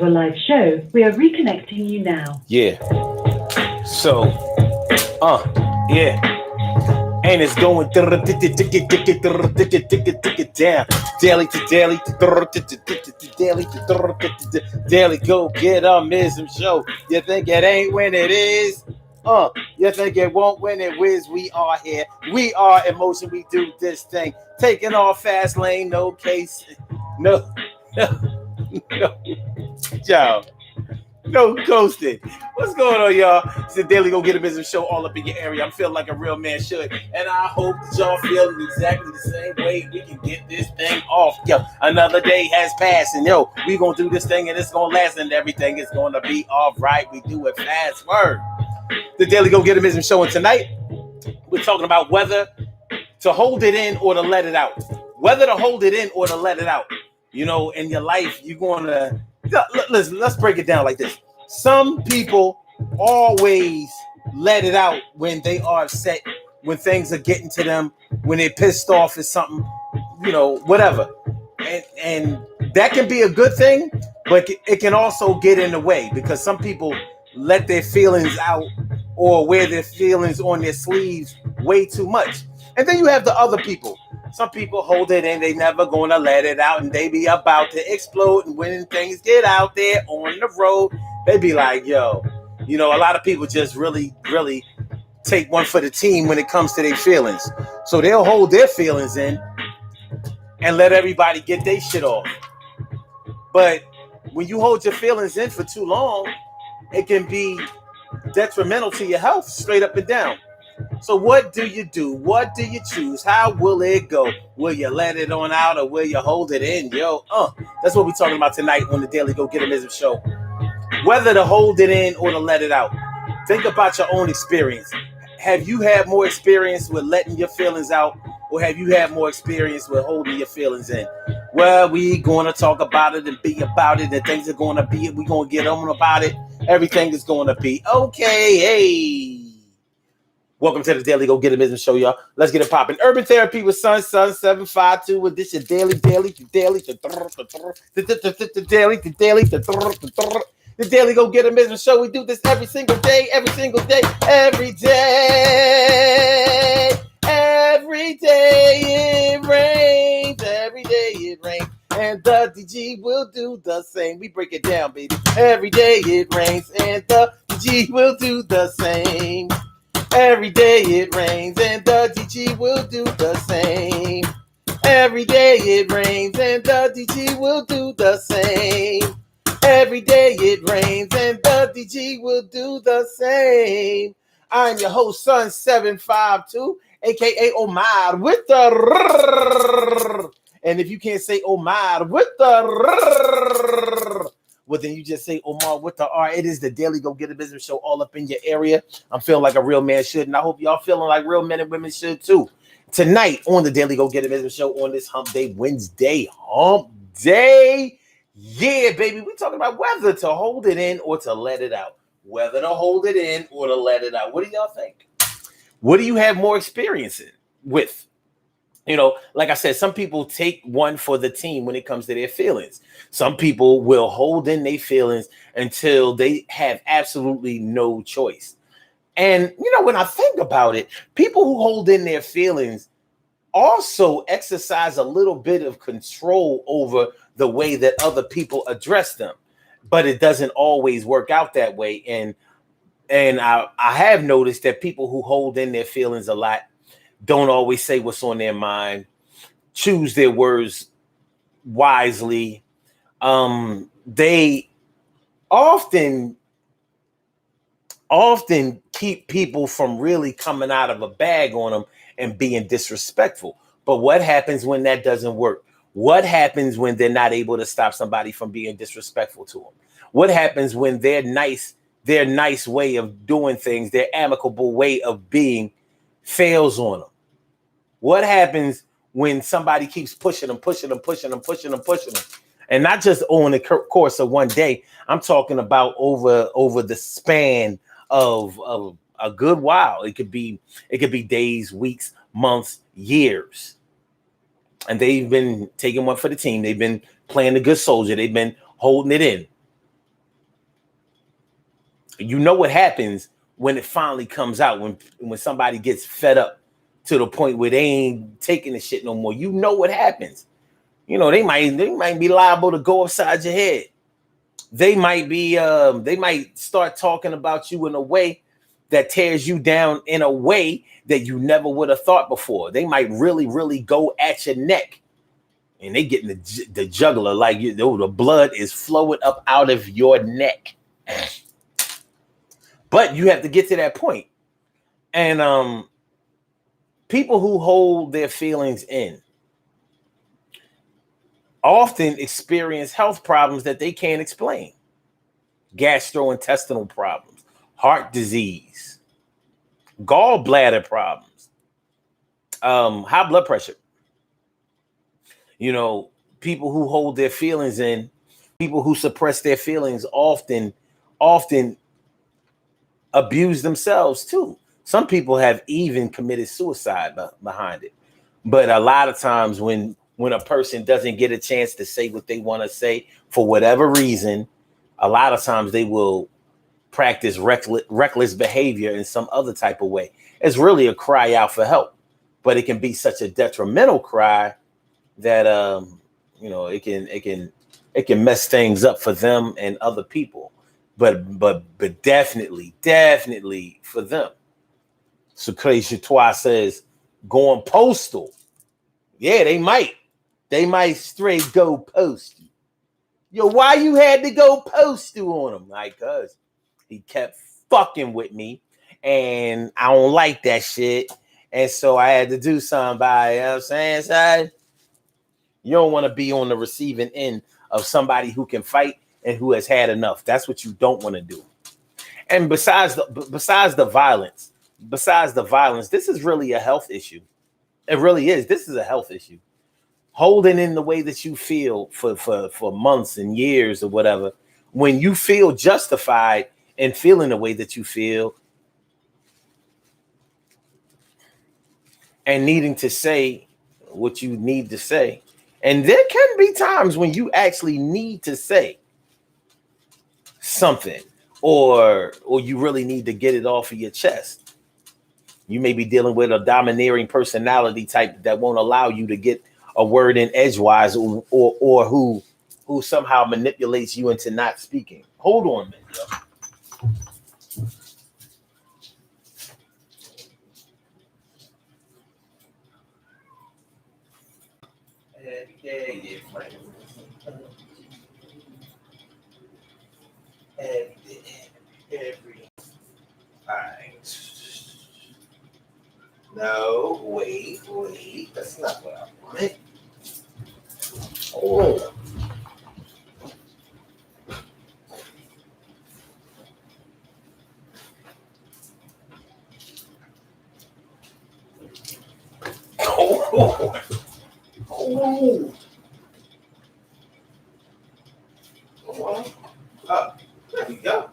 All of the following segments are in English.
A live show. We are reconnecting you now. Yeah. So, yeah. And it's going down, daily to daily to daily to daily. Go get a mism show. You think it ain't when it is? You think it won't when it whiz? We are here. We are in motion. We do this thing. Taking off fast lane. No case. No. No. No. Yo. No ghosting. What's going on, y'all? It's the Daily Go Get a Business Show all up in your area. I'm feeling like a real man should. And I hope that y'all feeling exactly the same way. We can get this thing off. Yo, another day has passed. And yo, we going to do this thing and it's going to last. And everything is going to be all right. We do it fast. Word. The Daily Go Get a Business Show. And tonight, we're talking about whether to hold it in or to let it out. Whether to hold it in or to let it out. You know, in your life, you're going to... Listen, let's break it down like this. Some people always let it out when they are upset, when things are getting to them, when they're pissed off at something, you know, whatever. And that can be a good thing, but it can also get in the way because some people let their feelings out or wear their feelings on their sleeves way too much. And then you have the other people. Some people hold it in, they never gonna let it out, and they be about to explode. And when things get out there on the road, they be like, yo, you know, a lot of people just really, really take one for the team when it comes to their feelings. So they'll hold their feelings in and let everybody get their shit off. But when you hold your feelings in for too long, it can be detrimental to your health straight up and down. So what do you do? What do you choose? How will it go? Will you let it on out or will you hold it in? Yo, that's what we're talking about tonight on the Daily Go Get a Mism Show. Whether to hold it in or to let it out. Think about your own experience. Have you had more experience with letting your feelings out or have you had more experience with holding your feelings in? Well, we going to talk about it and be about it and things are going to be, we're going to get on about it. Everything is going to be okay. Hey. Welcome to the Daily Go Get a Business Show, y'all. Let's get it popping. Urban Therapy with Sun 752. With this your daily. The Daily Go Get a Business Show. We do this every single day. Every day it rains. Every day it rains. And the DG will do the same. We break it down, baby. Every day it rains. And the DG will do the same. Every day it rains and the DG will do the same. Every day it rains and the DG will do the same. Every day it rains and the DG will do the same. I'm your host, Sun 752, aka Omar with the and if you can't say Omar with the well, then you just say Omar with the R. It is the Daily Go Get a Business Show all up in your area. I'm feeling like a real man should, and I hope y'all feeling like real men and women should too. Tonight on the Daily Go Get a Business Show on this Hump Day Wednesday. Hump Day. Yeah, baby. We're talking about whether to hold it in or to let it out. Whether to hold it in or to let it out. What do y'all think? What do you have more experience in with? You know, like I said, some people take one for the team when it comes to their feelings. Some people will hold in their feelings until they have absolutely no choice. And, you know, when I think about it, people who hold in their feelings also exercise a little bit of control over the way that other people address them. But it doesn't always work out that way. And I have noticed that people who hold in their feelings a lot don't always say what's on their mind, choose their words wisely. They often keep people from really coming out of a bag on them and being disrespectful. But what happens when that doesn't work? What happens when they're not able to stop somebody from being disrespectful to them? What happens when their nice way of doing things, their amicable way of being fails on them? What happens when somebody keeps pushing them? And not just on the course of one day. I'm talking about over the span of a good while. It could be days, weeks, months, years. And they've been taking one for the team. They've been playing the good soldier. They've been holding it in. You know what happens when it finally comes out, when somebody gets fed up to the point where they ain't taking the shit no more. You know what happens. You know, they might be liable to go upside your head. They might start talking about you in a way that tears you down in a way that you never would have thought before. They might really, really go at your neck, and they get in the jugular, like the blood is flowing up out of your neck. But you have to get to that point. And people who hold their feelings in often experience health problems that they can't explain. Gastrointestinal problems, heart disease, gallbladder problems, high blood pressure. You know, people who hold their feelings in, people who suppress their feelings often abuse themselves too. Some people have even committed suicide behind it. But a lot of times when a person doesn't get a chance to say what they want to say for whatever reason, a lot of times they will practice reckless behavior in some other type of way. It's really a cry out for help, but it can be such a detrimental cry that it can mess things up for them and other people. But definitely for them. So Crazy Toi says going postal. Yeah, they might straight go postal. Yo, why you had to go postal on him? Like, cuz he kept fucking with me, and I don't like that shit. And so I had to do something about it. You know what I'm saying, son? You don't want to be on the receiving end of somebody who can fight and who has had enough. That's what you don't want to do. And besides the violence, this is really a health issue. It really is. This is a health issue. Holding in the way that you feel for months and years or whatever, when you feel justified in feeling the way that you feel and needing to say what you need to say. And there can be times when you actually need to say something, or you really need to get it off of your chest. You may be dealing with a domineering personality type that won't allow you to get a word in edgewise, or who somehow manipulates you into not speaking. Hold on a minute, yo. Every No, wait. That's not what I wanted. Oh. Oh. Oh. Oh. There we go.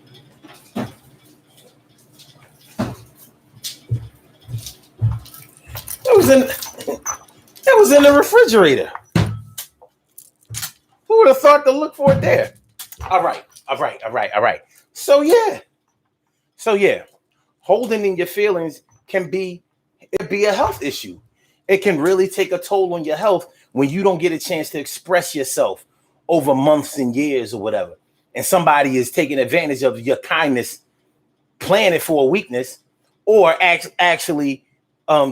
It was in the refrigerator. Who would have thought to look for it there? All right. So yeah, holding in your feelings can be a health issue. It can really take a toll on your health when you don't get a chance to express yourself over months and years or whatever. And somebody is taking advantage of your kindness, playing it for a weakness, or actually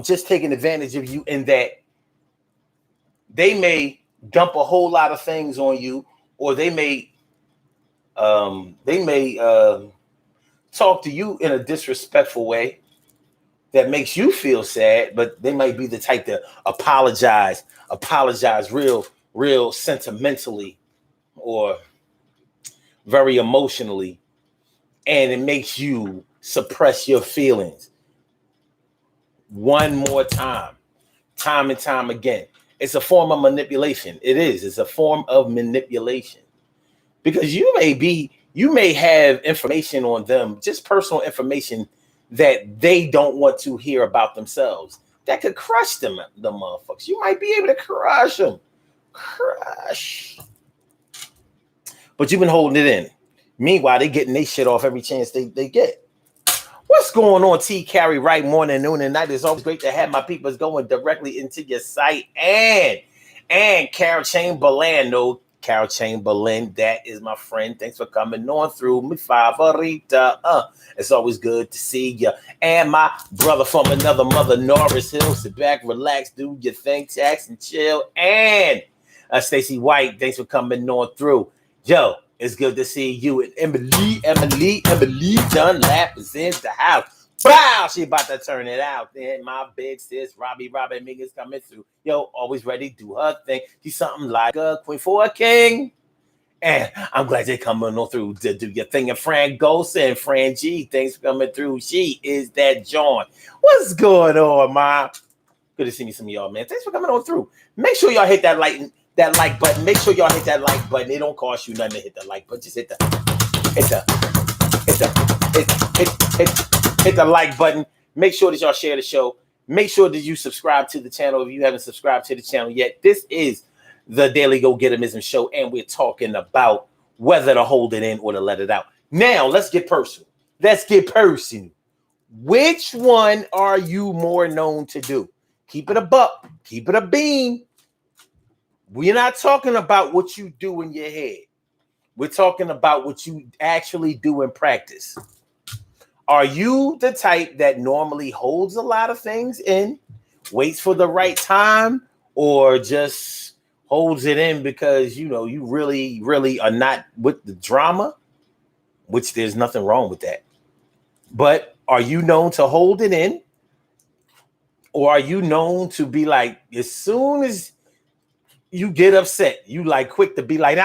just taking advantage of you in that they may dump a whole lot of things on you, or they may talk to you in a disrespectful way that makes you feel sad, but they might be the type to apologize real sentimentally or very emotionally, and it makes you suppress your feelings one more time and time again. It's a form of manipulation. It's a form of manipulation, because you may have information on them, just personal information that they don't want to hear about themselves, that could crush them, the motherfuckers. You might be able to crush them. But you've been holding it in. Meanwhile, they getting their shit off every chance they get. What's going on, T. Carey? Right, morning, noon, and night. It's always great to have my peoples going directly into your site. And Carol Chamberlain, no, Carol Chamberlain, that is my friend. Thanks for coming on through. Mi favorita. It's always good to see you. And my brother from another mother, Norris Hill. Sit back, relax, do your thing, tax and chill. And Stacey White, thanks for coming on through. Joe, it's good to see you. And Emily Dunlap is in the house. Wow, she about to turn it out. Then my big sis, Robbie Ming is coming through. Yo, always ready to do her thing. She's something like a queen for a king. And I'm glad you're coming on through to do your thing. And Fran Ghost and Fran G, thanks for coming through. She is that John. What's going on, Ma? Good to see some of y'all, man. Thanks for coming on through. Make sure y'all hit that like button. Make sure y'all hit that like button. It don't cost you nothing to hit the like button. Just hit the like button. Make sure that y'all share the show. Make sure that you subscribe to the channel if you haven't subscribed to the channel yet. This is the Daily Go Getimism Show, and we're talking about whether to hold it in or to let it out. Now, let's get personal. Which one are you more known to do? Keep it a buck. Keep it a bean. We're not talking about what you do in your head. We're talking about what you actually do in practice. Are you the type that normally holds a lot of things in, waits for the right time, or just holds it in because, you know, you really, really are not with the drama, which there's nothing wrong with that. But are you known to hold it in, or are you known to be like, as soon as you get upset, you like quick to be like,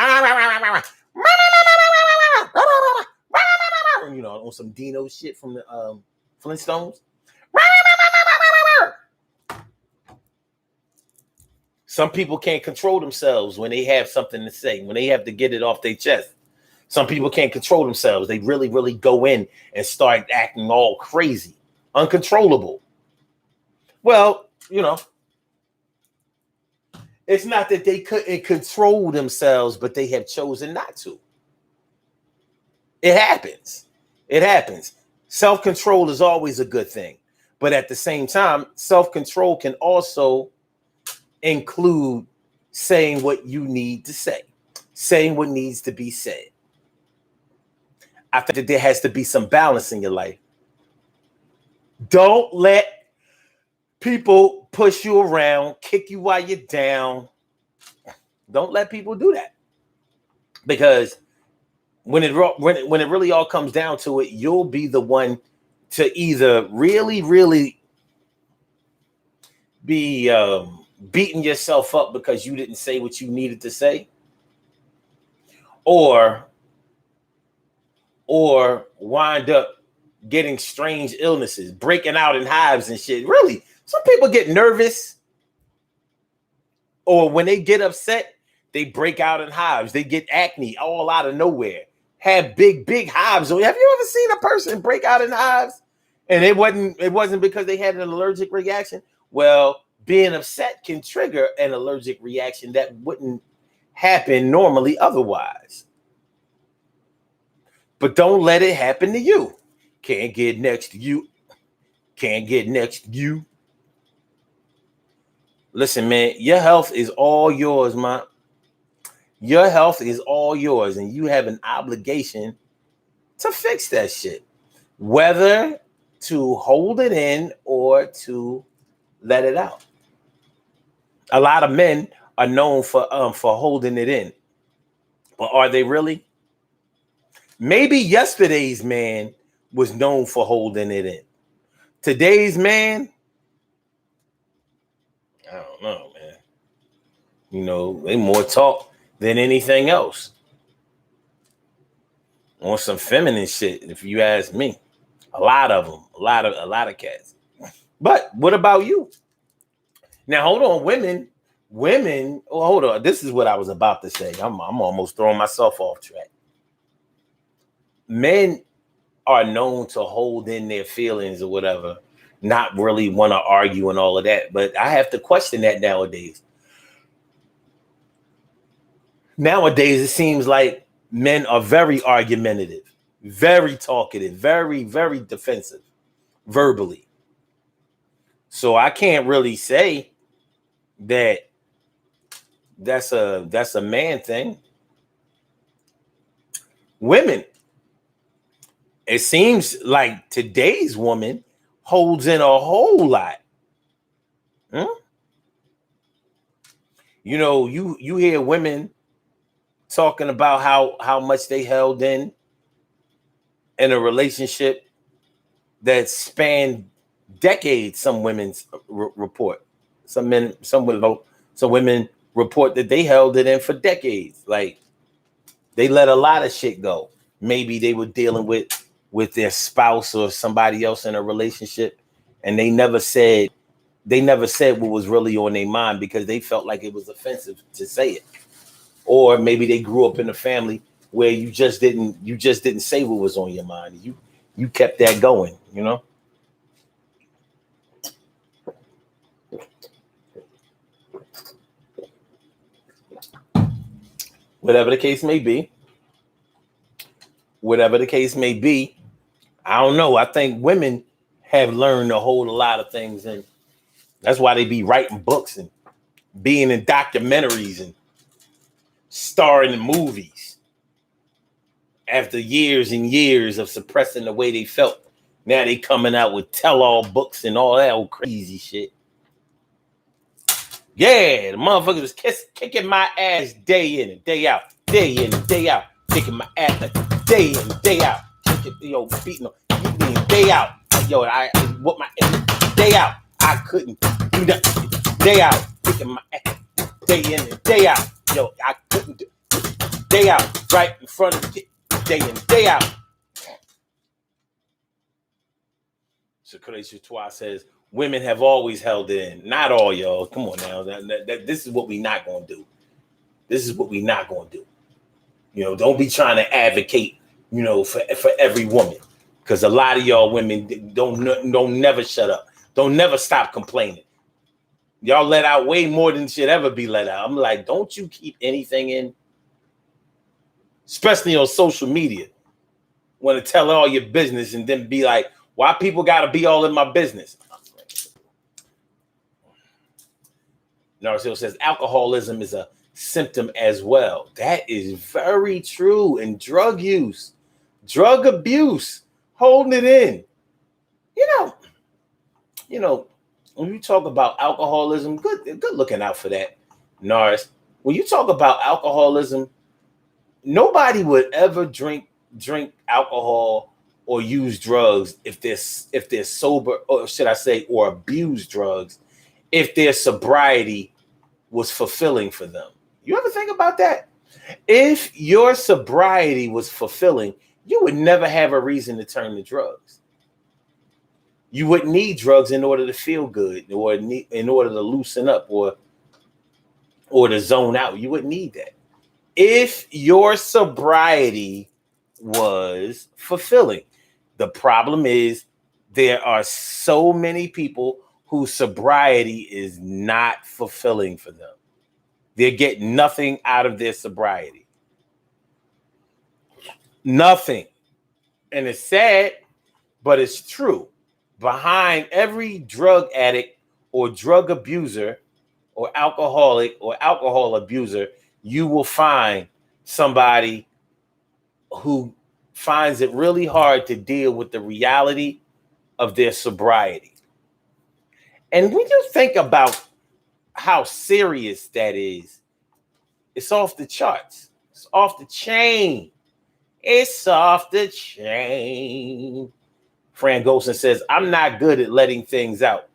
you know, on some Dino shit from the Flintstones. Some people can't control themselves when they have something to say, when they have to get it off their chest. Some people can't control themselves. They really, really go in and start acting all crazy, uncontrollable. Well, you know, it's not that they couldn't control themselves, but they have chosen not to. It happens. It happens. Self-control is always a good thing. But at the same time, self-control can also include saying what you need to say, saying what needs to be said. I think that there has to be some balance in your life. Don't let people push you around, kick you while you're down. Don't let people do that. Because when it really all comes down to it, you'll be the one to either really, really be beating yourself up because you didn't say what you needed to say, or wind up getting strange illnesses, breaking out in hives and shit. Really, some people get nervous, or when they get upset, they break out in hives. They get acne all out of nowhere. Have big hives. Have you ever seen a person break out in hives? And it wasn't because they had an allergic reaction. Well, being upset can trigger an allergic reaction that wouldn't happen normally otherwise. But don't let it happen to you. Can't get next to you. Can't get next to you. Listen, man, your health is all yours, man. Your health is all yours, and you have an obligation to fix that shit. Whether to hold it in or to let it out. A lot of men are known for holding it in. But are they really? Maybe yesterday's man was known for holding it in. Today's man, I don't know, man. You know, they more talk than anything else. On some feminine shit, if you ask me. A lot of them. A lot of cats. But what about you? Now, hold on. Women, oh, hold on. This is what I was about to say. I'm almost throwing myself off track. Men are known to hold in their feelings or whatever, not really want to argue and all of that. But I have to question that nowadays. Nowadays, it seems like Men are very argumentative, very talkative, very, very defensive verbally. So I can't really say that that's a man thing. Women, it seems like today's woman holds in a whole lot. Hmm? You know, you hear women talking about how much they held in a relationship that spanned decades. Some women's report, some women report that they held it in for decades. Like they let a lot of shit go. Maybe they were dealing with their spouse or somebody else in a relationship, and they never said what was really on their mind because they felt like it was offensive to say it. Or maybe they grew up in a family where you just didn't say what was on your mind. You kept that going, you know? Whatever the case may be, I don't know. I think women have learned to hold a lot of things, and that's why they be writing books and being in documentaries and starring in movies after years and years of suppressing the way they felt. Now they coming out with tell-all books and all that old crazy shit. Yeah, the motherfucker was kicking my ass day in and day out, kicking my ass day in and day out, beating day out. Yo, I what my day out. I couldn't do that. Day out, kicking my ass day in and day out. Yo, I couldn't do day out right in front of the day in and day out. Secretary Twa says women have always held it in. Not all, y'all. Come on now. This is what we not gonna do. This is what we not gonna do. You know, don't be trying to advocate, you know, for every woman, because a lot of y'all women don't never shut up. Don't never stop complaining. Y'all let out way more than should ever be let out. I'm like, don't you keep anything in, especially on social media. Want to tell all your business and then be like, why people got to be all in my business? Narcissism says alcoholism is a symptom as well. That is very true. And drug use, drug abuse, holding it in. You know, when you talk about alcoholism, good looking out for that, Nars. When you talk about alcoholism, nobody would ever drink alcohol or use drugs if they're sober, or should I say, or abuse drugs if their sobriety was fulfilling for them. You ever think about that? If your sobriety was fulfilling, you would never have a reason to turn to drugs. You wouldn't need drugs in order to feel good, or in order to loosen up, or to zone out. You wouldn't need that. If your sobriety was fulfilling. The problem is there are so many people whose sobriety is not fulfilling for them. They're getting nothing out of their sobriety. Nothing. And it's sad, but it's true. Behind every drug addict or drug abuser or alcoholic or alcohol abuser, you will find somebody who finds it really hard to deal with the reality of their sobriety. And when you think about how serious that is, it's off the charts. It's off the chain. It's off the chain. Fran Golson says, I'm not good at letting things out.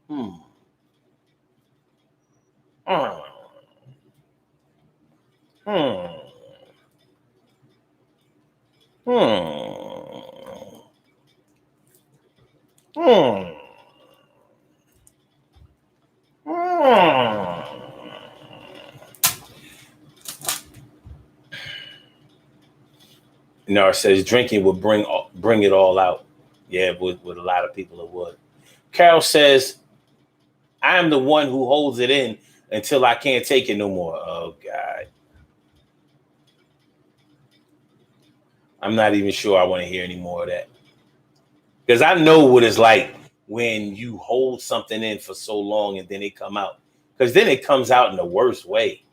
Hmm. Nar says drinking would bring it all out. Yeah, with a lot of people it would. Carol says, I am the one who holds it in until I can't take it no more. Oh God. I'm not even sure I want to hear any more of that. Because I know what it's like when you hold something in for so long and then it come out. Because then it comes out in the worst way.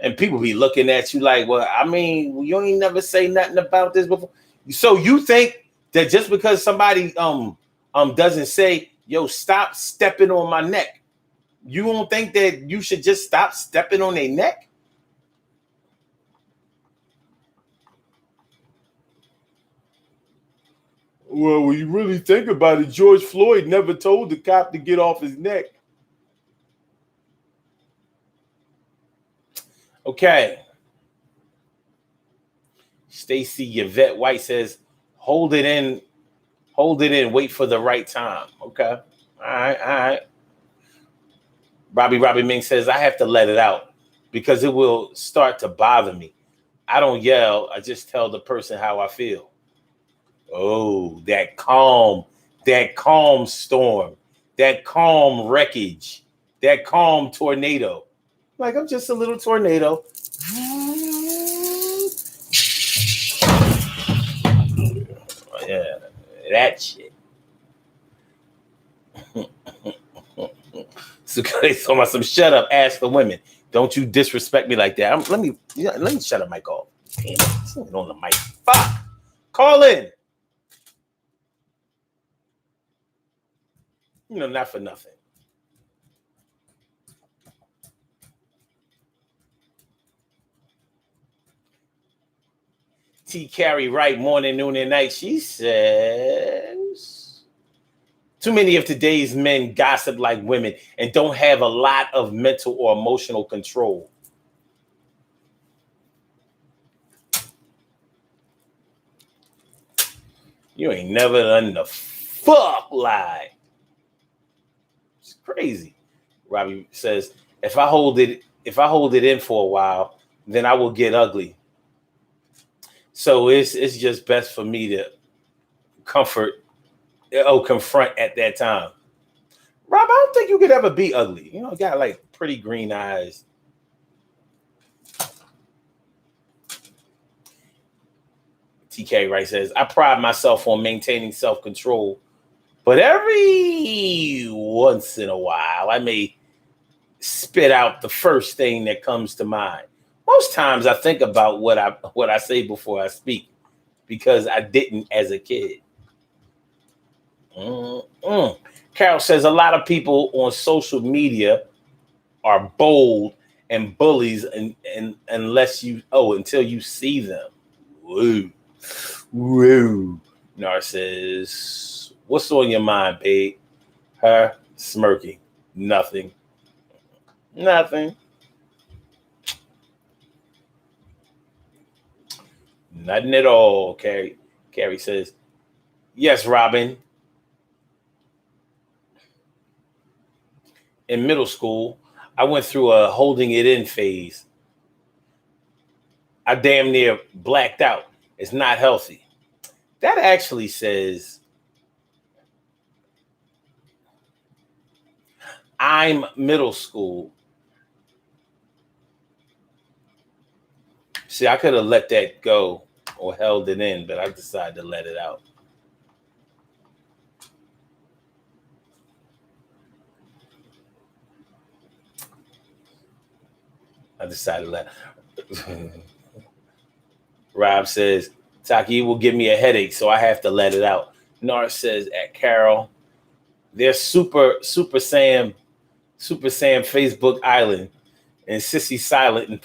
And people be looking at you like, well, I mean, you ain't never say nothing about this before. So you think that just because somebody doesn't say, yo, stop stepping on my neck, you don't think that you should just stop stepping on their neck? Well, when you really think about it, George Floyd never told the cop to get off his neck. Okay. Stacy Yvette White says, hold it in, wait for the right time. Okay. All right. Robbie Ming says, I have to let it out because it will start to bother me. I don't yell, I just tell the person how I feel. Oh, that calm storm, that calm wreckage, that calm tornado. Like, I'm just a little tornado. Yeah, that shit. So they talking about some shut up, ask for women. Don't you disrespect me like that. Let me shut up, mic off. Damn it, on the mic. Fuck. Call in. Not for nothing. T. Carrie Wright, morning, noon, and night. She says, too many of today's men gossip like women and don't have a lot of mental or emotional control. You ain't never done the fuck lie. It's crazy. Robbie says, if I hold it in for a while, then I will get ugly. So it's just best for me to confront at that time. Rob, I don't think you could ever be ugly. Got like pretty green eyes. TK Wright says, I pride myself on maintaining self-control, but every once in a while, I may spit out the first thing that comes to mind. Most times I think about what I say before I speak because I didn't as a kid. Carol says a lot of people on social media are bold and bullies and until you see them. Woo. Narcissus. What's on your mind, babe? Her smirking. Nothing. Nothing at all, Carrie. Carrie says, yes, Robin. In middle school, I went through a holding it in phase. I damn near blacked out. It's not healthy. That actually says, I'm middle school. See, I could have let that go or held it in, but I decided to let it out. Rob says, Taki will give me a headache, so I have to let it out. Nar says, at Carol, there's Super Sam Facebook Island and Sissy Silent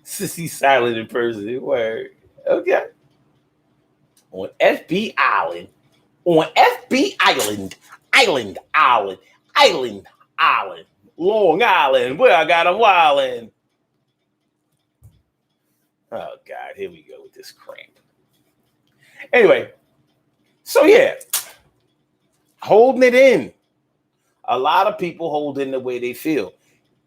Sissy Silent in person. Word. Okay. On FB Island. Island. Long Island. Where I got a wildin'. Oh, God. Here we go with this crap. Anyway. So, yeah. Holding it in. A lot of people hold in the way they feel.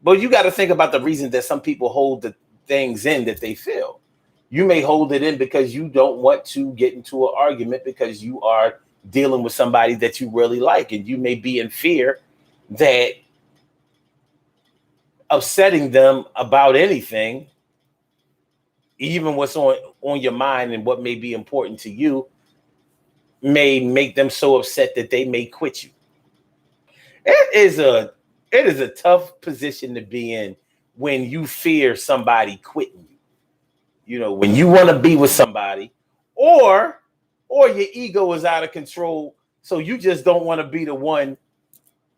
But you got to think about the reason that some people hold the things in that they feel. You may hold it in because you don't want to get into an argument because you are dealing with somebody that you really like. And you may be in fear that upsetting them about anything even what's on your mind and what may be important to you may make them so upset that they may quit you. It is a tough position to be in when you fear somebody quitting you. You know, when you want to be with somebody, or your ego is out of control, so you just don't want to be the one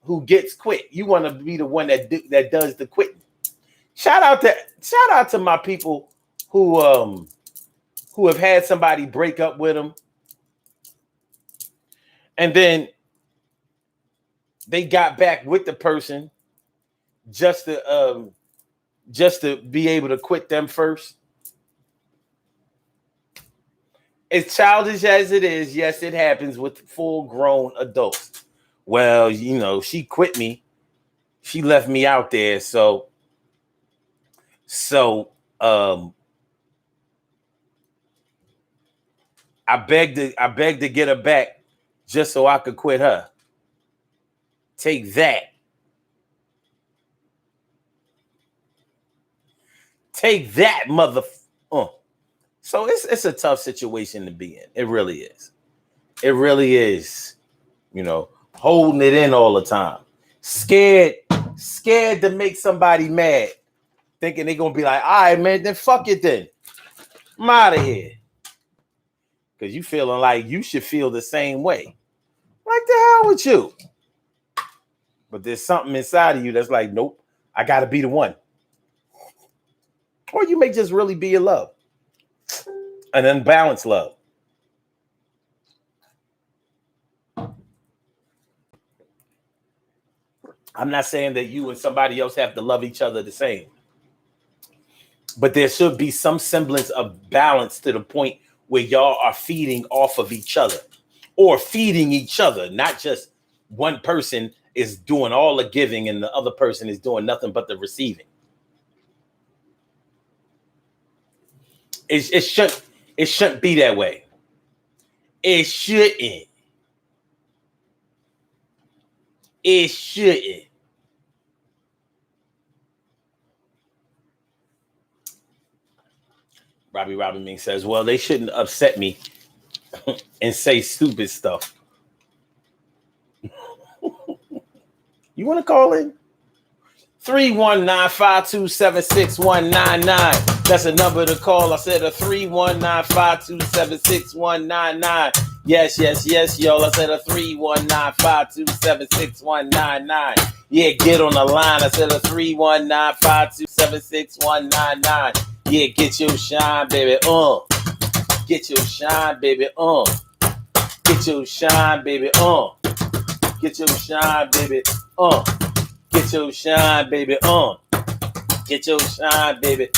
who gets quit. You want to be the one that does the quitting. Shout out to my people who have had somebody break up with them, and then they got back with the person just to be able to quit them first. As childish as it is, yes, it happens with full-grown adults. Well, you know, she quit me. She left me out there, so I begged to get her back just so I could quit her. Take that. Take that, mother. So it's a tough situation to be in. It really is. It really is. You know, holding it in all the time. Scared to make somebody mad. Thinking they're going to be like, all right, man, then fuck it then. I'm out of here. Because you feeling like you should feel the same way. Like the hell with you. But there's something inside of you that's like, nope, I got to be the one. Or you may just really be in love. An unbalanced love. I'm not saying that you and somebody else have to love each other the same. But there should be some semblance of balance to the point where y'all are feeding off of each other. Or feeding each other. Not just one person is doing all the giving and the other person is doing nothing but the receiving. It shouldn't be that way. It shouldn't. It shouldn't. Robbie Ming says, well, they shouldn't upset me and say stupid stuff. You want to call in? 319-527-6199. That's a number to call. I said a 319-527-6199. Yes, y'all. I said a 319-527-6199. Yeah, get on the line. I said a 319-527-6199. Yeah, get your shine, baby. Get your shine, baby. Get your shine, baby. Get your shine, baby. Get your shine, baby. Get your shine, baby.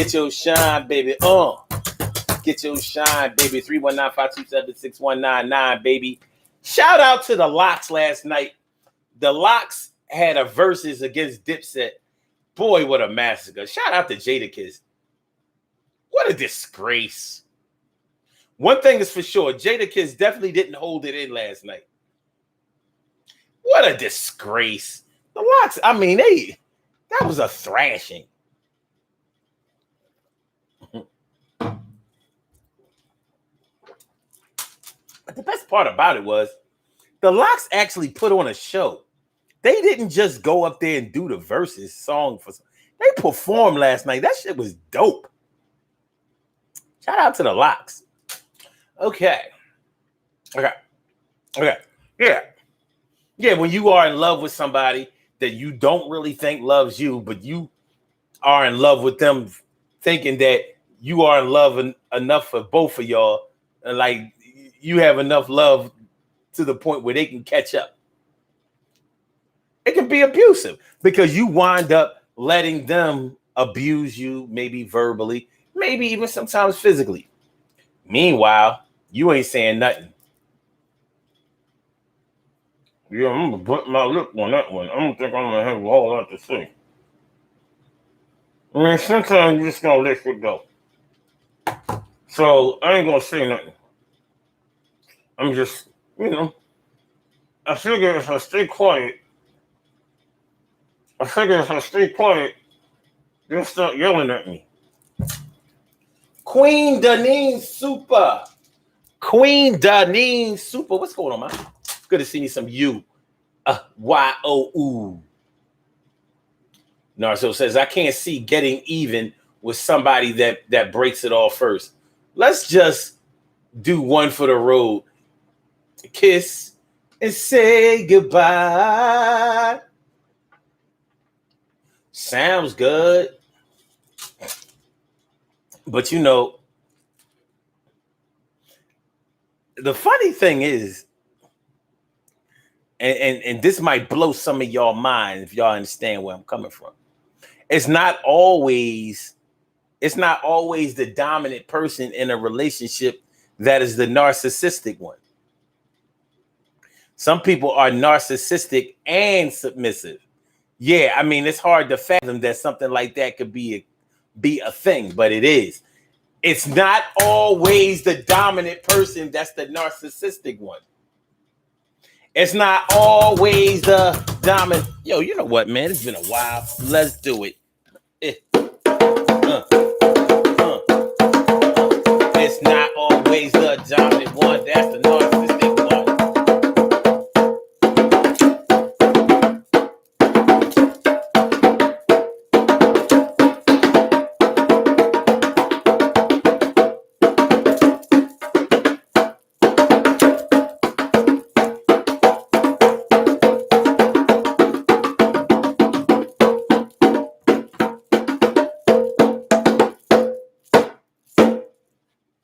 Get your shine, baby. Get your shine, baby. 319-527-6199, baby. Shout out to the Locks last night. The Locks had a versus against Dipset. Boy, what a massacre. Shout out to Jadakiss. What a disgrace. One thing is for sure, Jadakiss definitely didn't hold it in last night. What a disgrace. The Locks, I mean, that was a thrashing. But the best part about it was the Locks actually put on a show. They didn't just go up there and do the verses song for. They performed last night. That shit was dope. Shout out to the Locks. Okay. Yeah, when you are in love with somebody that you don't really think loves you, but you are in love with them thinking that you are in love enough for both of y'all, and like you have enough love to the point where they can catch up. It can be abusive because you wind up letting them abuse you, maybe verbally, maybe even sometimes physically. Meanwhile, you ain't saying nothing. Yeah, I'm gonna put my lip on that one. I don't think I'm gonna have a whole lot to say. I mean, sometimes you just gonna let it go. So I ain't gonna say nothing. I'm just, I figure if I stay quiet, they'll start yelling at me. Queen Deneen Super. Queen Deneen Super. What's going on, man? Good to see you some you. Y-O-U. Narso says, I can't see getting even with somebody that breaks it all first. Let's just do one for the road. Kiss and say goodbye. Sounds good. But you know, the funny thing is, and this might blow some of y'all mind if y'all understand where I'm coming from. It's not always the dominant person in a relationship that is the narcissistic one. Some people are narcissistic and submissive. Yeah, I mean, it's hard to fathom that something like that could be a thing, but it is. It's not always the dominant person that's the narcissistic one. It's not always the dominant. Yo, you know what, man? It's been a while. Let's do it. It's not always the dominant one. That's the narcissistic one.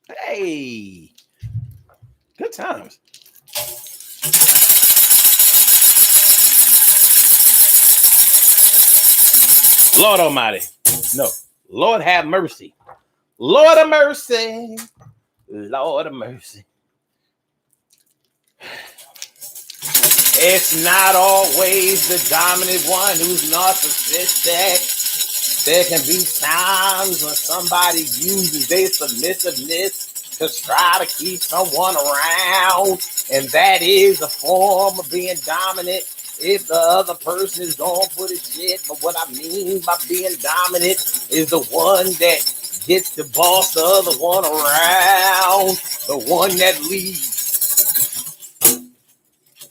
Hey, good times. Lord Almighty. No, Lord have mercy. Lord of mercy. Lord of mercy. It's not always the dominant one who's narcissistic. There can be times when somebody uses their submissiveness to try to keep someone around, and that is a form of being dominant if the other person is going for the shit. But what I mean by being dominant is the one that gets to boss the other one around, the one that leads,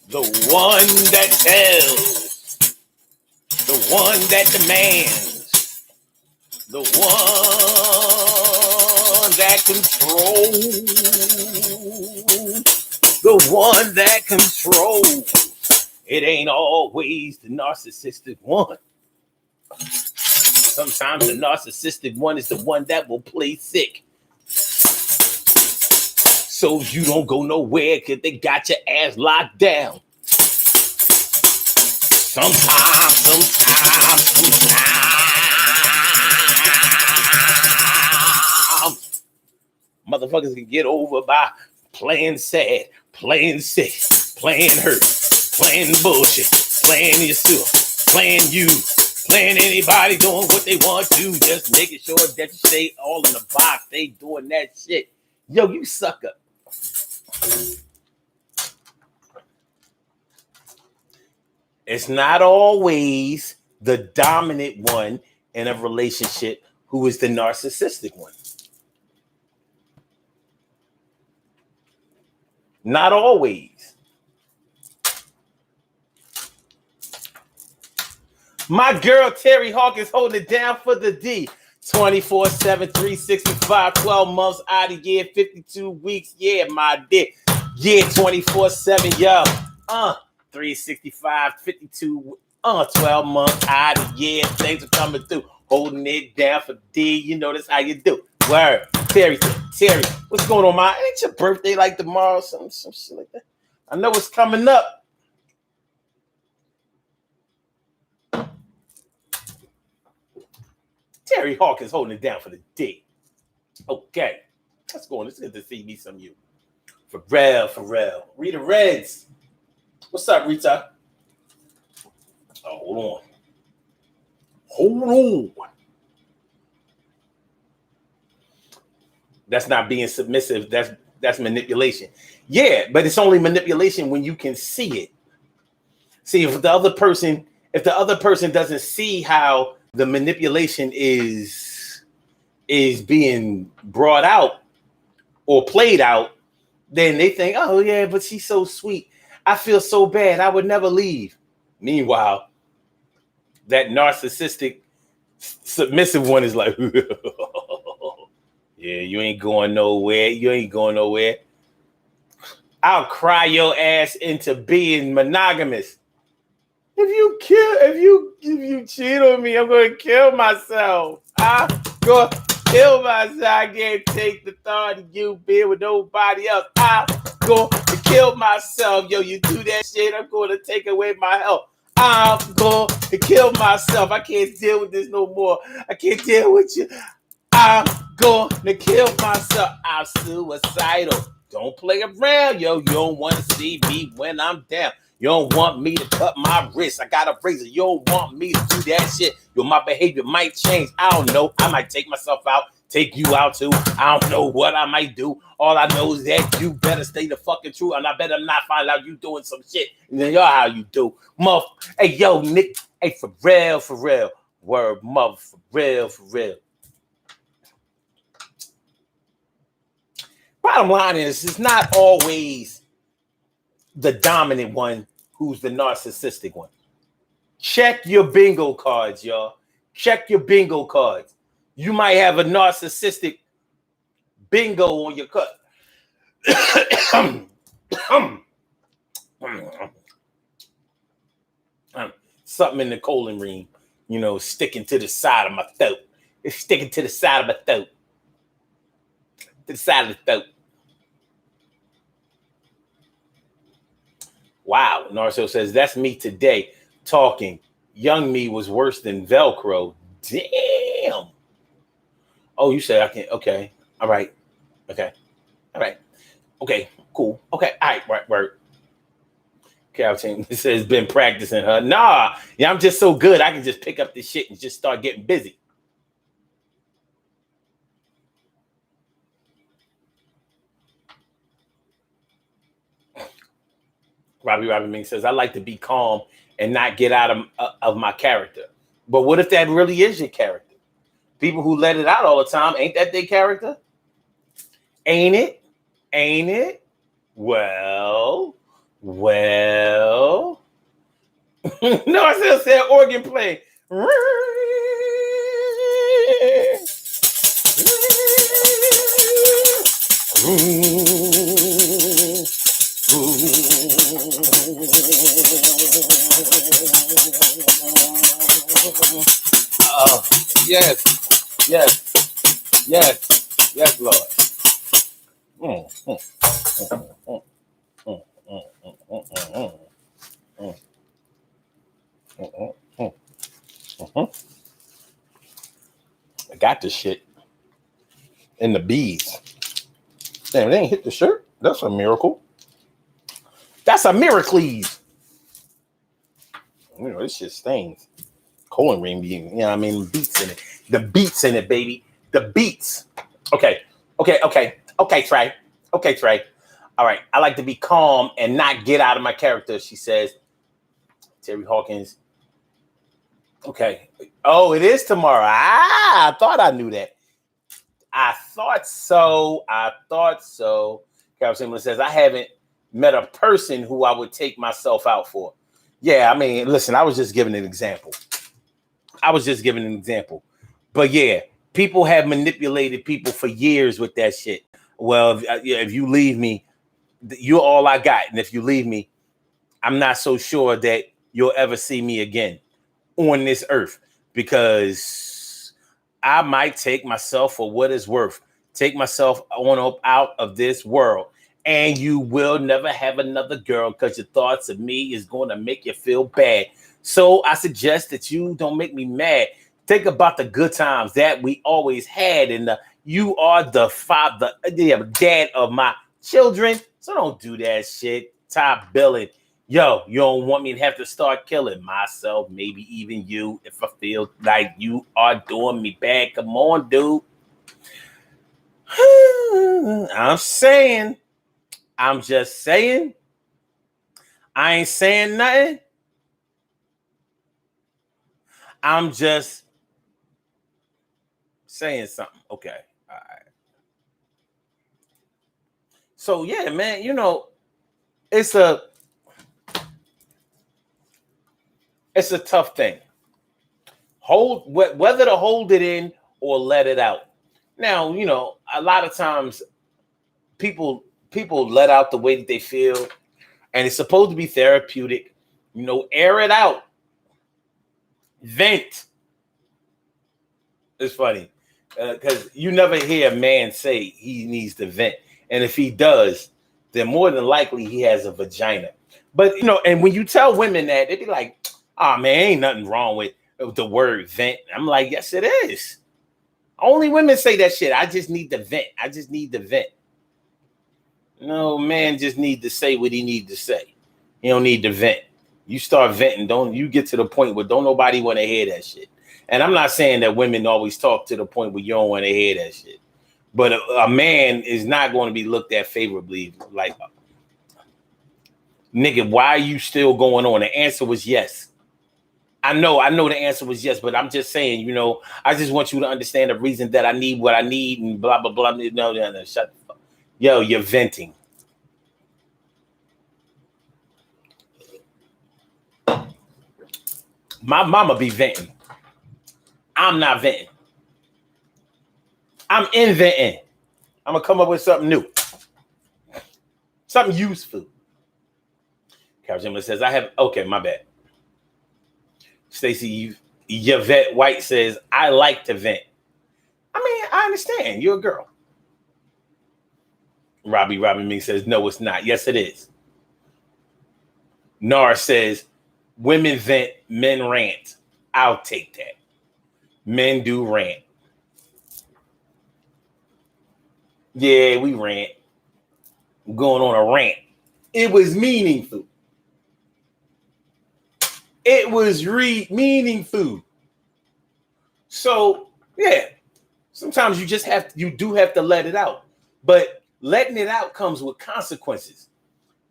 the one that tells, the one that demands, the one that controls, the one that controls. It ain't always the narcissistic one. Sometimes the narcissistic one is the one that will play sick. So you don't go nowhere because they got your ass locked down. Sometimes. Motherfuckers can get over by playing sad, playing sick, playing hurt, playing bullshit, playing yourself, playing you, playing anybody doing what they want to, just making sure that you stay all in the box. They doing that shit. Yo, you sucker. It's not always the dominant one in a relationship who is the narcissistic one. Not always. My girl Terry Hawk is holding it down for the D. 24/7, 365, 12 months out of year, 52 weeks. Yeah, my dick. Yeah, 24/7, yo. 365, 52, 12 months out of year. Things are coming through. Holding it down for D. You know that's how you do. Word. Terry, what's going on, man? Ain't your birthday like tomorrow? Some shit like that. I know it's coming up. Terry Hawk is holding it down for the D. Okay. Let's go on. It's good to see me some you. For real. Rita Reds. What's up, Rita? Oh, hold on. That's not being submissive. That's manipulation. Yeah, but it's only manipulation when you can see it. See, if the other person doesn't see how the manipulation is is being brought out or played out, then they think, oh yeah, but she's so sweet. I feel so bad. I would never leave. Meanwhile, that narcissistic, submissive one is like, yeah, you ain't going nowhere. You ain't going nowhere. I'll cry your ass into being monogamous. If you cheat on me, I'm gonna kill myself. I'm gonna kill myself. I can't take the thought of you being with nobody else. I'm gonna kill myself. Yo, you do that shit, I'm gonna take away my health. I'm gonna kill myself. I can't deal with this no more. I can't deal with you. I'm gonna kill myself. I'm suicidal. Don't play around, yo. You don't want to see me when I'm down. You don't want me to cut my wrist. I got a razor. You don't want me to do that shit. Yo, my behavior might change. I don't know. I might take myself out, take you out too. I don't know what I might do. All I know is that you better stay the fucking truth, and I better not find out you doing some shit. And then y'all how you do. Hey, yo, Nick. Hey, for real. Word, mother, for real. Bottom line is, it's not always the dominant one who's the narcissistic one. Check your bingo cards, y'all. Check your bingo cards. You might have a narcissistic bingo on your card. Something in the colon ring, sticking to the side of my throat. It's sticking to the side of my throat. To the side of the throat. Wow, Narcio says, that's me today talking. Young me was worse than Velcro. Damn. Oh, you said I can't. Okay. All right. Okay. All right. Okay. Cool. Okay. All right. Right. Calvin says, been practicing her. Nah. Yeah, I'm just so good. I can just pick up this shit and just start getting busy. Robbie Ming says, I like to be calm and not get out of my character. But what if that really is your character? People who let it out all the time, ain't that their character? Ain't it? Ain't it? Well. No, I still said organ playing. Yes, Lord. I got this shit in the bees. Damn, they ain't hit the shirt. That's a miracle. That's a Miracles. This shit stains. Colon ring being, beats in it. The beats in it, baby. The beats. Okay, Trey. All right. I like to be calm and not get out of my character, she says. Terry Hawkins. Okay. Oh, it is tomorrow. I thought I knew that. I thought so. Carol Simon says, I haven't met a person who I would take myself out for. Yeah, listen, I was just giving an example. But yeah, people have manipulated people for years with that shit. Well, if you leave me, you're all I got. And if you leave me, I'm not so sure that you'll ever see me again on this earth, because I might take myself for what it's worth. Take myself on up out of this world. And you will never have another girl, because your thoughts of me is going to make you feel bad. So I suggest that you don't make me mad. Think about the good times that we always had. And you are the father, dad of my children. So don't do that shit. Top billing. Yo, you don't want me to have to start killing myself, maybe even you, if I feel like you are doing me bad. Come on, dude. I'm just saying. I ain't saying nothing. I'm just saying something. Okay. All right. So yeah, man, you know, it's a tough thing. Whether to hold it in or let it out. Now, you know, a lot of times people let out the way that they feel, and it's supposed to be therapeutic. You know, air it out, vent. It's funny because you never hear a man say he needs to vent, and if he does, then more than likely he has a vagina. But you know, and when you tell women that, they be like, "Ah, man, ain't nothing wrong with the word vent." I'm like, "Yes, it is." Only women say that shit. I just need to vent. I just need to vent. No, man just need to say what he need to say. He don't need to vent. You start venting, don't you get to the point where don't nobody want to hear that shit. And I'm not saying that women always talk to the point where you don't want to hear that shit. But a man is not going to be looked at favorably like, nigga, why are you still going on? The answer was yes. I know the answer was yes, but I'm just saying, you know, I just want you to understand the reason that I need what I need and blah, blah, blah. No, shut the fuck. Yo, you're venting. My mama be venting. I'm not venting. I'm inventing. I'm going to come up with something new. Something useful. Carol Jimmer says, okay, my bad. Stacy Yvette White says, I like to vent. I mean, I understand. You're a girl. Robbie Ming says, no, it's not. Yes, it is. Nar says, women vent, men rant. I'll take that. Men do rant. Yeah, we rant. I'm going on a rant. It was meaningful. It was meaningful. So, yeah, sometimes you do have to let it out. But letting it out comes with consequences.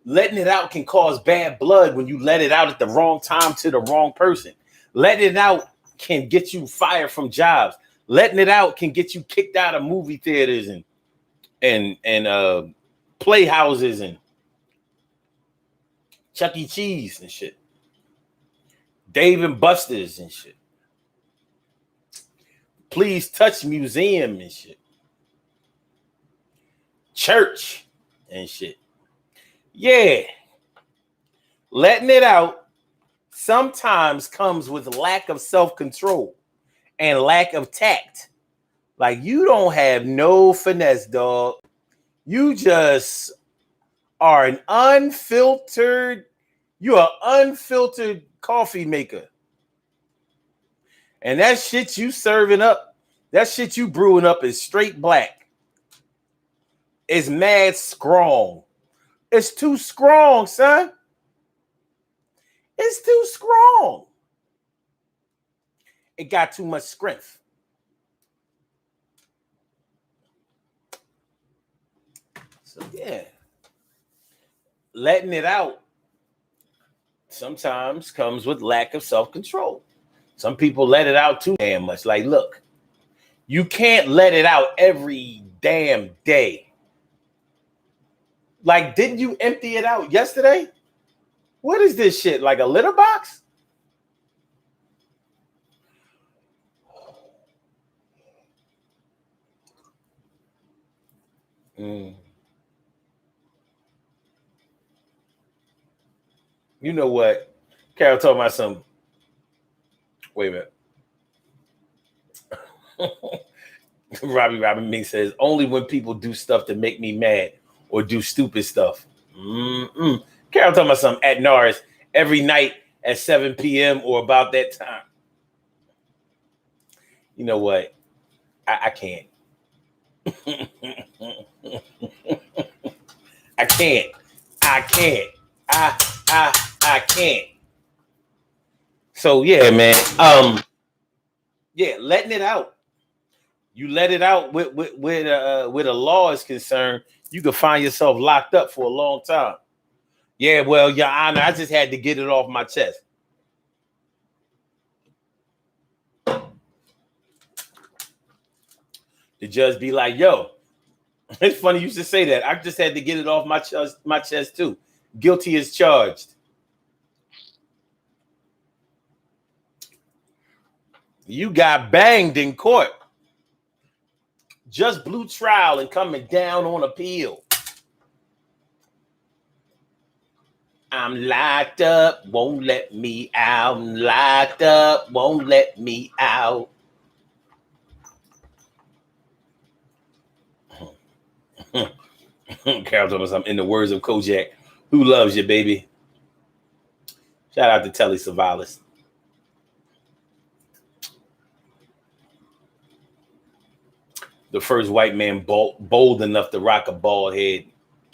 Letting it out can cause bad blood when you let it out at the wrong time to the wrong person. Letting it out can get you fired from jobs. Letting it out can get you kicked out of movie theaters and playhouses and Chuck E. Cheese and shit. Dave and Buster's and shit. Please Touch Museum and shit. Church and shit. Yeah. Letting it out sometimes comes with lack of self-control and lack of tact. Like, you don't have no finesse, dog. You just are you're an unfiltered coffee maker. And that shit you serving up, that shit you brewing up is straight black. It's mad strong. It's too strong, son. It's too strong. It got too much strength. So, yeah. Letting it out sometimes comes with lack of self-control. Some people let it out too damn much. Like, look, you can't let it out every damn day. Like, didn't you empty it out yesterday? What is this shit? Like a litter box? You know what? Carol told my son. Wait a minute. Robbie Ming says, only when people do stuff to make me mad or do stupid stuff. Carol told my son at NARS every night at 7 p.m. or about that time. You know what? I can't. I can't. I can't. So yeah, man. Yeah, letting it out. You let it out with a law is concerned, you could find yourself locked up for a long time. Yeah, well, Your Honor, I just had to get it off my chest. The judge be like, yo, it's funny you should say that. I just had to get it off my chest too. Guilty as charged. You got banged in court. Just blew trial and coming down on appeal. I'm locked up, won't let me out. I'm locked up, won't let me out. Carol told us I'm in the words of Kojak. Who loves you, baby? Shout out to Telly Savalas. The first white man bold enough to rock a bald head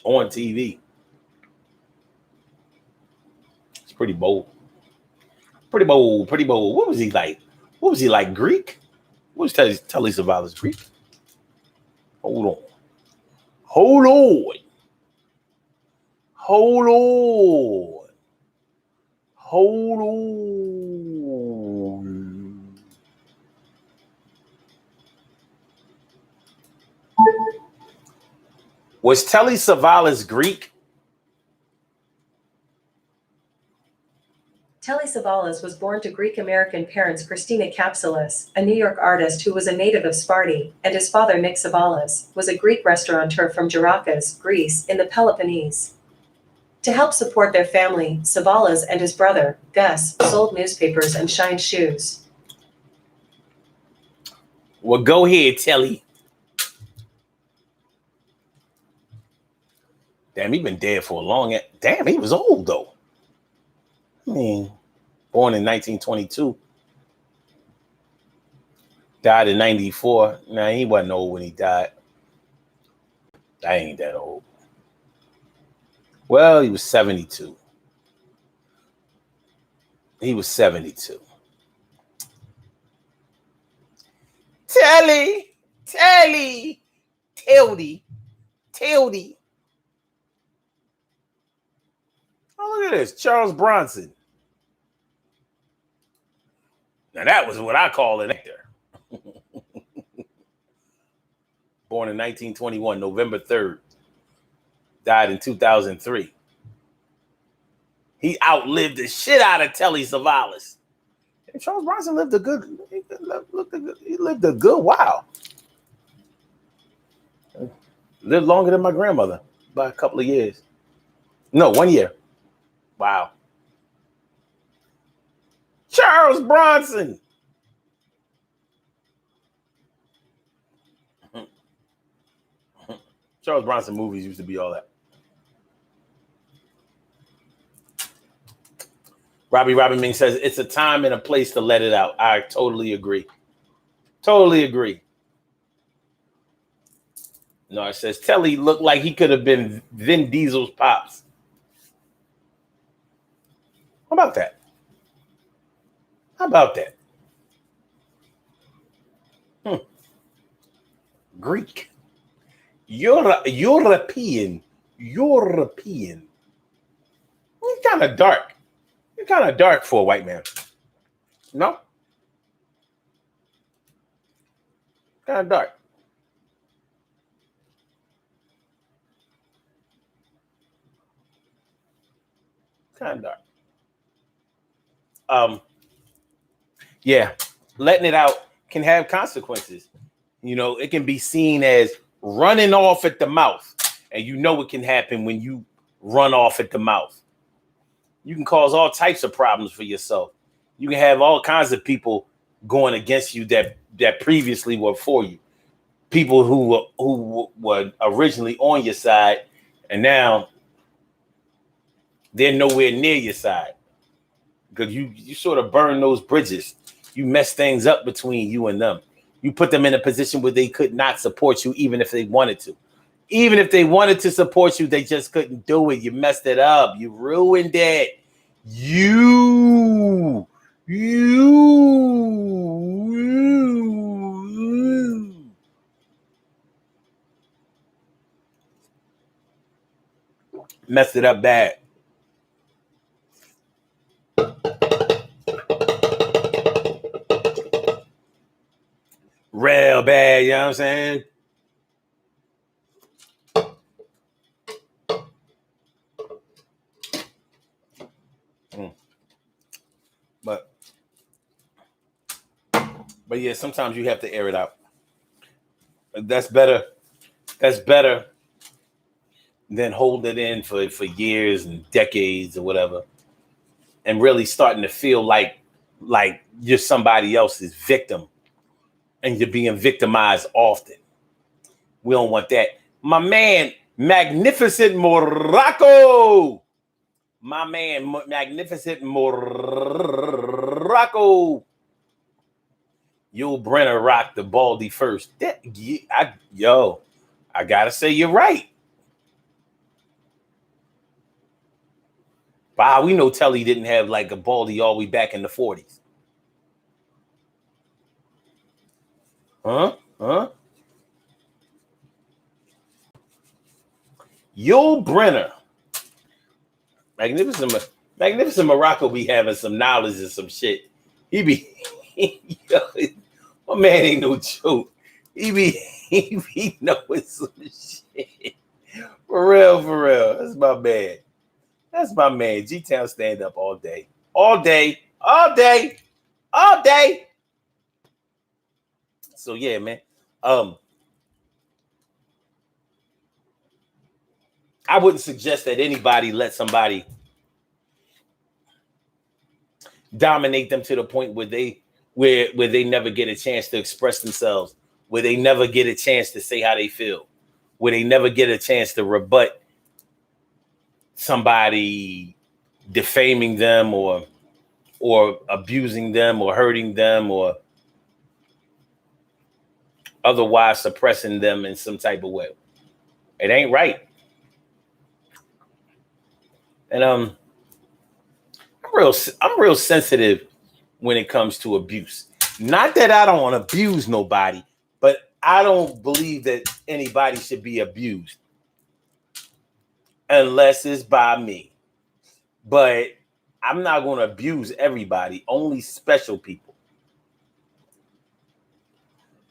on TV. It's pretty bold. Pretty bold, pretty bold. What was he like? What was he like, Greek? What was Telly Savalas, Greek? Hold on. Hold on. Hold on. Hold on. Was Telly Savalas Greek? Telly Savalas was born to Greek-American parents Christina Kapsalis, a New York artist who was a native of Sparti, and his father Nick Savalas was a Greek restaurateur from Gerakis, Greece, in the Peloponnese. To help support their family, Savalas and his brother, Gus, sold newspapers and shined shoes. Well, go ahead, Telly. Damn, he been dead for a long. Damn, he was old though. I mean, born in 1922, died in 94. Nah, he wasn't old when he died. I ain't that old. Well, he was 72. He was 72. Telly. Oh, look at this. Charles Bronson. Now, that was what I call an actor. Born in 1921, November 3rd. Died in 2003. He outlived the shit out of Telly Savalas. And Charles Bronson lived a good while. Lived longer than my grandmother by a couple of years. No, 1 year. Wow. Charles Bronson. Charles Bronson movies used to be all that. Robbie Ming says, it's a time and a place to let it out. I totally agree. Totally agree. No, it says, Telly looked like he could have been Vin Diesel's pops. How about that? How about that? Greek. European. You're kind of dark. You're kind of dark for a white man. No? Kind of dark. Kind of dark. Yeah, letting it out can have consequences. You know, it can be seen as running off at the mouth, and you know it can happen when you run off at the mouth. You can cause all types of problems for yourself. You can have all kinds of people going against you that previously were for you. People who were originally on your side, and now they're nowhere near your side. Because you sort of burn those bridges. You mess things up between you and them. You put them in a position where they could not support you even if they wanted to. Even if they wanted to support you, they just couldn't do it. You messed it up. You ruined it. You messed it up bad. real bad. You know what I'm saying? But yeah, sometimes you have to air it out. That's better. That's better than hold it in for years and decades or whatever, and really starting to feel like you're somebody else's victim and you're being victimized often. We don't want that. My man, Magnificent Morocco. My man, Magnificent Morocco. Yul Brenner rocked the baldy first. I gotta say you're right. Wow, we know Telly didn't have like a baldy all the way back in the 40s. Huh? Yul Brenner. Magnificent Morocco be having some knowledge and some shit. He be, my man ain't no joke. He be knowing some shit. For real. That's my man. G-Town stand up all day. So yeah, man. I wouldn't suggest that anybody let somebody dominate them to the point where they never get a chance to express themselves, where they never get a chance to say how they feel, where they never get a chance to rebut somebody defaming them or abusing them or hurting them or otherwise suppressing them in some type of way. It ain't right. And I'm real sensitive when it comes to abuse. Not that I don't want to abuse nobody, but I don't believe that anybody should be abused unless it's by me. But I'm not going to abuse everybody, only special people.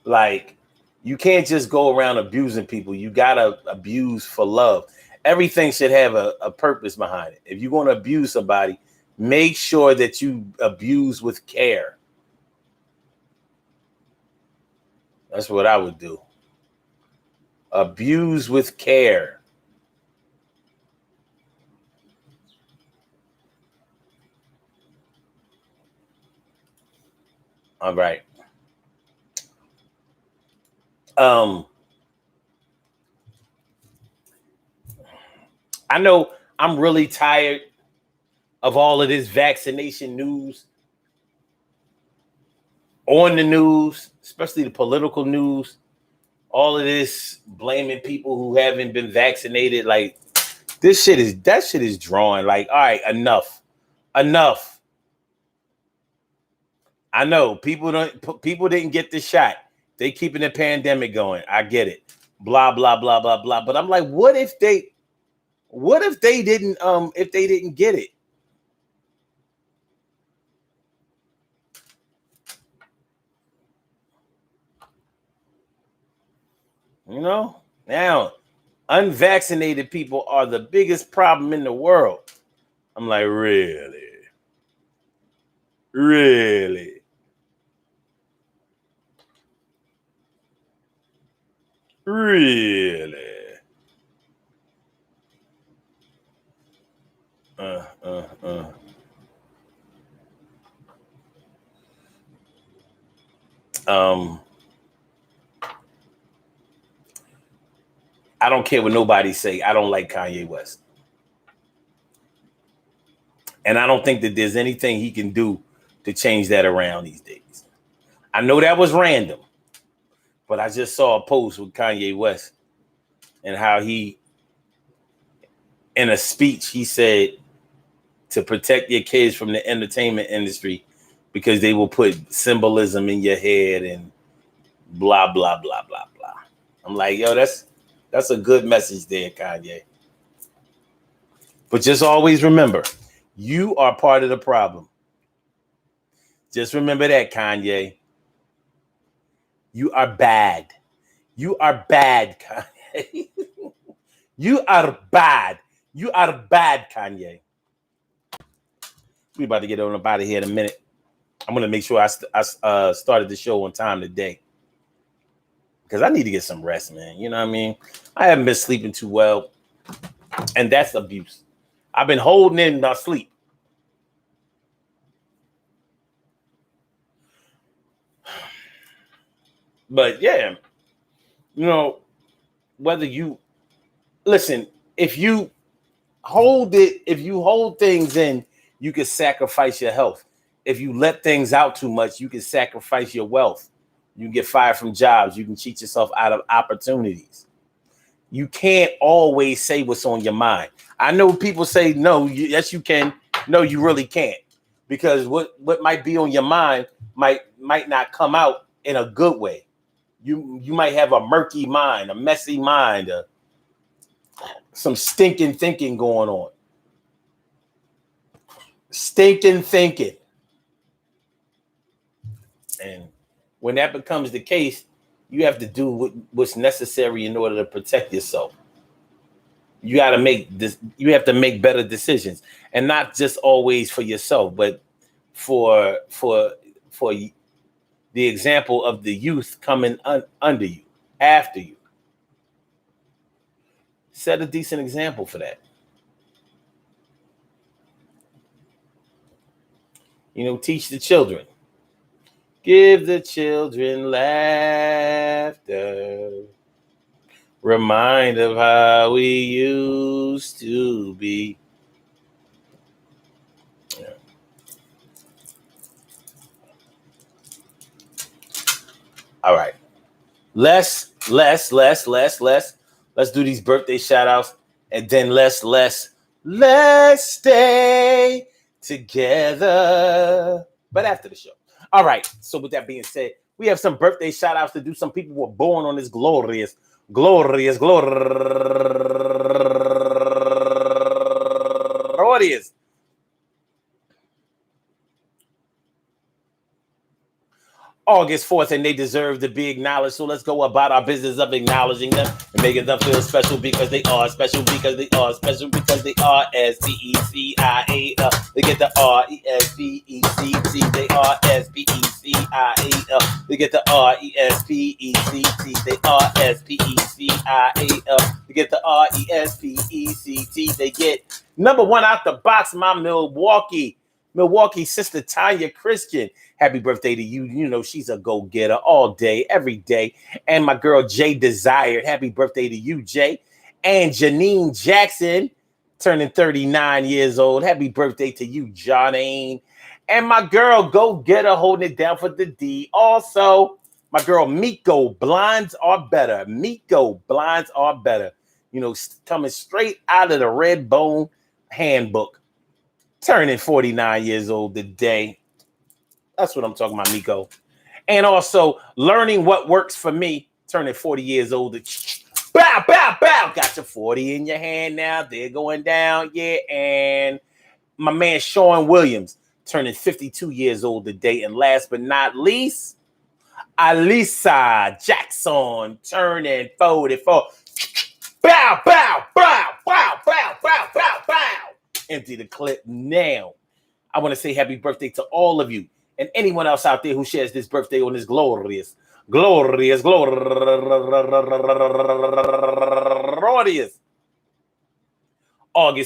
Like, you can't just go around abusing people. You got to abuse for love. Everything should have a purpose behind it. If you're going to abuse somebody, make sure that you abuse with care. That's what I would do. Abuse with care. All right. I know I'm really tired of all of this vaccination news on the news, especially the political news. All of this blaming people who haven't been vaccinated. Like, that shit is drawing. Like, all right, enough. I know people didn't get the shot. They keeping the pandemic going. I get it. Blah blah blah blah blah. But I'm like, what if they didn't get it? You know, now unvaccinated people are the biggest problem in the world. I'm like, really? I don't care what nobody say. I don't like Kanye West. And I don't think that there's anything he can do to change that around these days. I know that was random, but I just saw a post with Kanye West and how he, in a speech, he said to protect your kids from the entertainment industry because they will put symbolism in your head and blah, blah, blah, blah, blah. I'm like, yo, that's a good message there, Kanye. But just always remember, you are part of the problem. Just remember that, Kanye. You are bad. You are bad, Kanye. You are bad. You are bad, Kanye. We about to get on about it here in a minute. I'm gonna make sure I started the show on time today because I need to get some rest, man. You know what I mean? I haven't been sleeping too well, and that's abuse. I've been holding in my sleep. But yeah, you know, whether you listen, if you if you hold things in, you can sacrifice your health. If you let things out too much, you can sacrifice your wealth. You can get fired from jobs. You can cheat yourself out of opportunities. You can't always say what's on your mind. I know people say, no, yes, you can. No, you really can't. Because what might be on your mind might not come out in a good way. You might have a murky mind, a messy mind, some stinking thinking going on. Stinking thinking. And when that becomes the case, you have to do what's necessary in order to protect yourself. You got to make this. You have to make better decisions, and not just always for yourself, but for the example of the youth coming under you, after you. Set a decent example for that. You know, teach the children. Give the children laughter. Remind of how we used to be. Yeah. All right. Let's do these birthday shout outs, and then let's stay together. But after the show. All right. So with that being said, we have some birthday shout outs to do. Some people were born on this glorious August 4th, and they deserve to be acknowledged. So let's go about our business of acknowledging them and making them feel special because they are special, because they are special, because they are SPECIAL. They get the RESPECT. They are SPECIAL. They get the RESPECT. They are SPECIAL. They get the RESPECT. They get number one out the box, my Milwaukee sister Tanya Christian. Happy birthday to you. You know, she's a go-getter all day, every day. And my girl, Jay Desired. Happy birthday to you, Jay. And Janine Jackson, turning 39 years old. Happy birthday to you, Johnine. And my girl, go-getter, holding it down for the D. Also, my girl, Miko, blinds are better. Miko, blinds are better. You know, coming straight out of the Redbone handbook. Turning 49 years old today. That's what I'm talking about, Miko. And also learning what works for me. Turning 40 years old. Bow, bow, bow. Got your 40 in your hand now. They're going down. Yeah. And my man, Sean Williams, turning 52 years old today. And last but not least, Alisa Jackson, turning 44. Bow, bow, bow, bow, bow, bow, bow, bow. Empty the clip now. I want to say happy birthday to all of you and anyone else out there who shares this birthday on this glorious August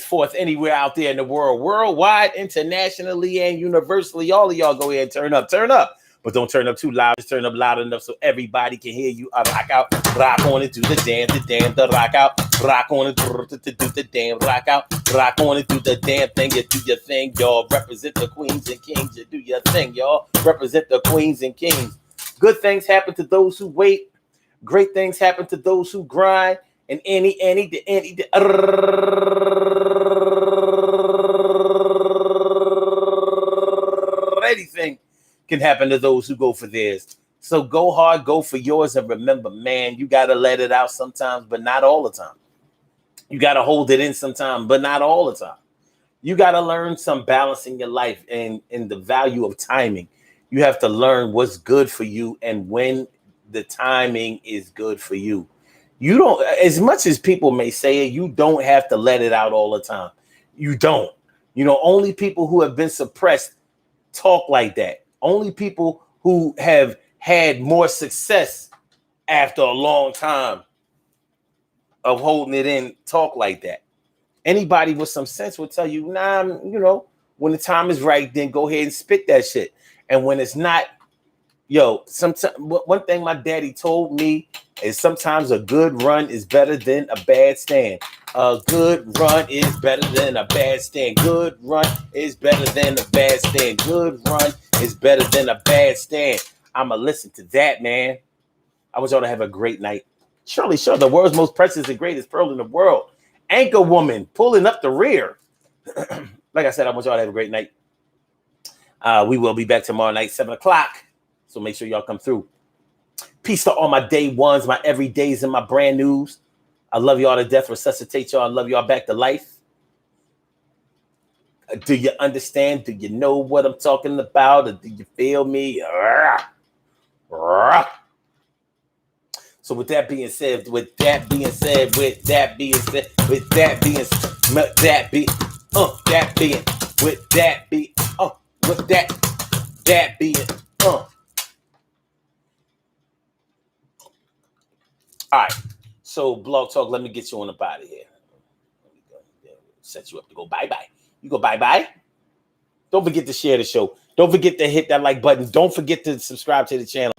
4th, anywhere out there in the world, worldwide, internationally, and universally. All of y'all go ahead and turn up. But don't turn up too loud. Just turn up loud enough so everybody can hear you. Rock out, rock on it, do the damn, the rock out. Rock on it, do the damn, rock out. Rock on it, do the damn thing. You do your thing, y'all. Represent the queens and kings. You do your thing, y'all. Represent the queens and kings. Good things happen to those who wait. Great things happen to those who grind. And anything can happen to those who go for theirs. So go hard, go for yours, and remember, man, you got to let it out sometimes, but not all the time. You got to hold it in sometimes, but not all the time. You got to learn some balance in your life and the value of timing. You have to learn what's good for you and when the timing is good for you. You don't, as much as people may say it, you don't have to let it out all the time. You don't. Only people who have been suppressed talk like that. Only people who have had more success after a long time of holding it in talk like that. Anybody with some sense will tell you, nah, when the time is right, then go ahead and spit that shit. And when it's not, sometimes one thing my daddy told me is sometimes a good run is better than a bad stand. A good run is better than a bad stand. Good run is better than a bad stand. Good run is better than a bad stand. I'ma listen to that, man. I want y'all to have a great night. Surely, the world's most precious and greatest pearl in the world. Anchor woman pulling up the rear. Like I said, I want y'all to have a great night. We will be back tomorrow night, 7 o'clock. So make sure y'all come through. Peace to all my day ones, my everydays, and my brand news. I love y'all to death. Resuscitate y'all. I love y'all back to life. Do you understand? Do you know what I'm talking about? Or do you feel me? So with that being said, that being, all right. So Blog Talk, let me get you on up out of here. Let me go set you up to go bye-bye. You go bye-bye. Don't forget to share the show. Don't forget to hit that like button. Don't forget to subscribe to the channel.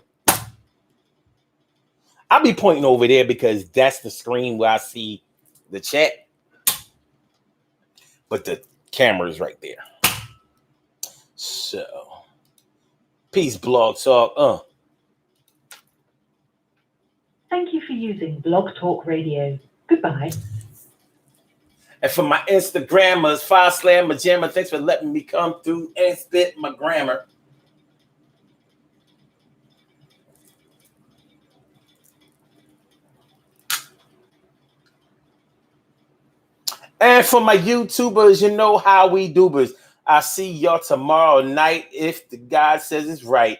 I'll be pointing over there because that's the screen where I see the chat. But the camera is right there. So, peace, Blog Talk. Thank you for using Blog Talk Radio. Goodbye. And for my Instagrammers, Fire Slam Majamma, thanks for letting me come through and spit my grammar. And for my YouTubers, you know how we doobers. I'll see y'all tomorrow night if the God says it's right.